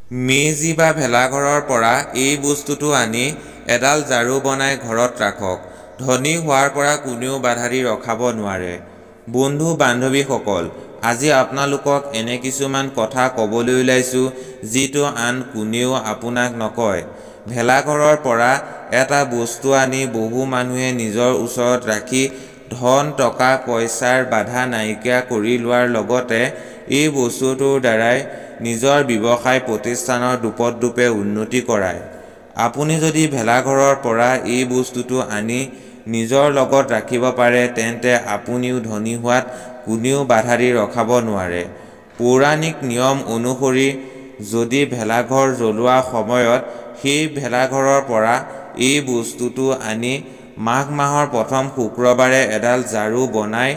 মেজি বা ভেলাঘৰৰ পৰা এই বস্তুটো আনি এডাল ঝাৰু বনাই ঘৰত ৰাখক। ধনী হোৱাৰ পৰা কোনেও বাধা দি ৰখাব নোৱাৰে। বন্ধু বান্ধৱীসকল, আজি আপোনালোকক এনে কিছুমান কথা ক'বলৈ ওলাইছোঁ যিটো আন কোনেও আপোনাক নকয়। ভেলাঘৰৰ পৰা এটা বস্তু আনি বহু মানুহে নিজৰ ওচৰত ৰাখি ধন টকা পইচাৰ বাধা নাইকিয়া কৰি লোৱাৰ লগতে এই বস্তুটোৰ দ্বাৰাই নিজৰ ব্যৱসায় প্ৰতিষ্ঠানৰ দোপতদোপে উন্নতি কৰায়। আপুনি যদি ভেলাঘৰৰ পৰা এই বস্তুটো আনি নিজৰ লগত ৰাখিব পাৰে তেন্তে আপুনিও ধনী হোৱাত কোনেও বাধা দি ৰখাব নোৱাৰে। পৌৰাণিক নিয়ম অনুসৰি যদি ভেলাঘৰ জ্বলোৱা সময়ত সেই ভেলাঘৰৰ পৰা এই বস্তুটো আনি মাঘ মাহৰ প্ৰথম শুক্ৰবাৰে এডাল ঝাৰু বনাই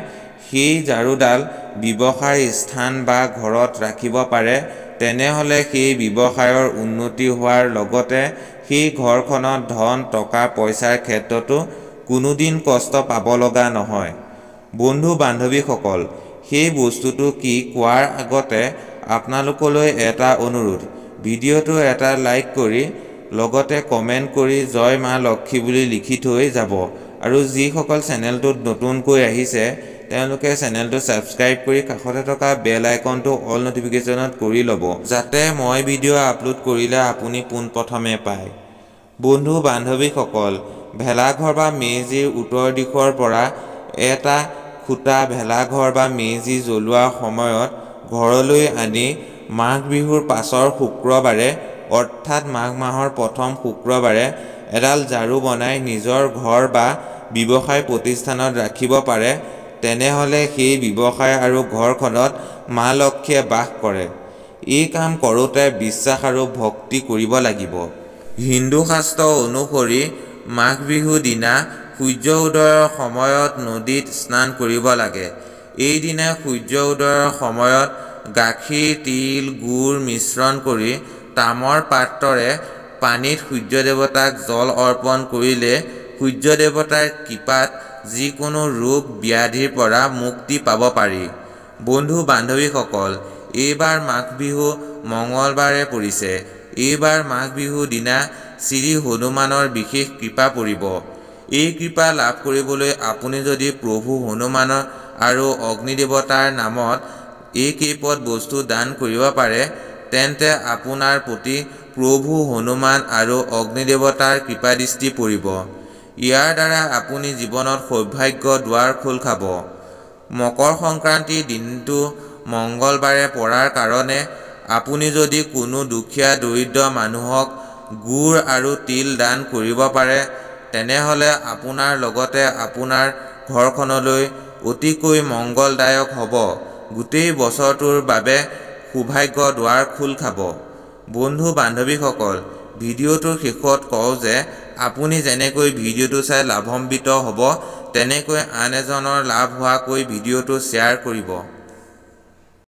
সেই ঝাৰুডাল ব্যৱসায়ৰ স্থান বা ঘৰত ৰাখিব পাৰে, তেনেহ'লে সেই ব্যৱসায়ৰ উন্নতি হোৱাৰ লগতে সেই ঘৰখনত ধন টকা পইচাৰ ক্ষেত্ৰতো কোনোদিন কষ্ট পাব লগা নহয়। বন্ধু বান্ধৱীসকল, সেই বস্তুটো কি কোৱাৰ আগতে আপোনালোকলৈ এটা অনুৰোধ, ভিডিঅ'টো এটা লাইক কৰি লগতে কমেণ্ট কৰি জয় মা লক্ষ্মী বুলি লিখি থৈ যাব আৰু যিসকল চেনেলটোত নতুনকৈ আহিছে তেওঁলোকে চেনেলটো ছাবস্ক্ৰাইব কৰি কাষতে থকা বেল আইকনটো অল নটিফিকেশ্যনত কৰি ল'ব, যাতে মই ভিডিঅ' আপলোড কৰিলে আপুনি পোনপ্ৰথমে পায়। বন্ধু বান্ধৱীসকল, ভেলাঘৰ বা মেজিৰ উত্তৰ দিশৰ পৰা এটা খুঁটা ভেলাঘৰ বা মেজি জ্বলোৱাৰ সময়ত ঘৰলৈ আনি মাঘ বিহুৰ পাছৰ শুক্ৰবাৰে অৰ্থাৎ মাঘ মাহৰ প্ৰথম শুক্ৰবাৰে এডাল ঝাৰু বনাই নিজৰ ঘৰ বা ব্যৱসায় প্ৰতিষ্ঠানত ৰাখিব পাৰে, তেনেহ'লে সেই ব্যৱসায় আৰু ঘৰখনত মা লক্ষ্মীয়ে বাস কৰে। এই কাম কৰোঁতে বিশ্বাস আৰু ভক্তি কৰিব লাগিব। হিন্দু শাস্ত্ৰ অনুসৰি মাঘ বিহুৰ দিনা সূৰ্য উদয়ৰ সময়ত নদীত স্নান কৰিব লাগে। এই দিনা সূৰ্য উদয়ৰ সময়ত গাখীৰ তিল গুৰ মিশ্ৰণ কৰি তামৰ পাত্ৰৰে পানীত সূৰ্য দেৱতাক জল অৰ্পণ কৰিলে সূৰ্য দেৱতাৰ কৃপাত যিকোনো ৰোগ ব্যাধিৰ পৰা মুক্তি পাব পাৰি। বন্ধু বান্ধৱীসকল, এইবাৰ মাঘ বিহু মঙলবাৰে পৰিছে। এইবাৰ মাঘ বিহুৰ দিনা শ্ৰী হনুমানৰ বিশেষ কৃপা পৰিব। এই কৃপা লাভ কৰিবলৈ আপুনি যদি প্ৰভু হনুমান আৰু অগ্নিদেৱতাৰ নামত এই কেইপদ বস্তু দান কৰিব পাৰে, তেন্তে আপোনাৰ প্ৰতি প্ৰভু হনুমান আৰু অগ্নিদেৱতাৰ কৃপাদৃষ্টি পৰিব। ইয়াৰ দ্বাৰা আপুনি জীৱনত সৌভাগ্যৰ দুৱাৰ খোল খাব। মকৰ সংক্ৰান্তিৰ দিনটো মঙ্গলবাৰে পৰাৰ কাৰণে আপুনি যদি কোনো দুখীয়া দৰিদ্ৰ মানুহক গুৰ আৰু তিল দান কৰিব পাৰে, তেনেহ'লে আপোনাৰ লগতে আপোনাৰ ঘৰখনলৈ অতিকৈ মংগলদায়ক হ'ব। গোটেই বছৰটোৰ বাবে সৌভাগ্যৰ দুৱাৰ খোল খাব। বন্ধু বান্ধৱীসকল, ভিডিঅ'টোৰ শেষত কওঁ যে আপুনি যেনেকৈ ভিডিঅ'টো চাই লাভান্বিত হ'ব, তেনেকৈ আন এজনৰ লাভ হোৱাকৈ ভিডিঅ'টো শ্বেয়াৰ কৰিব।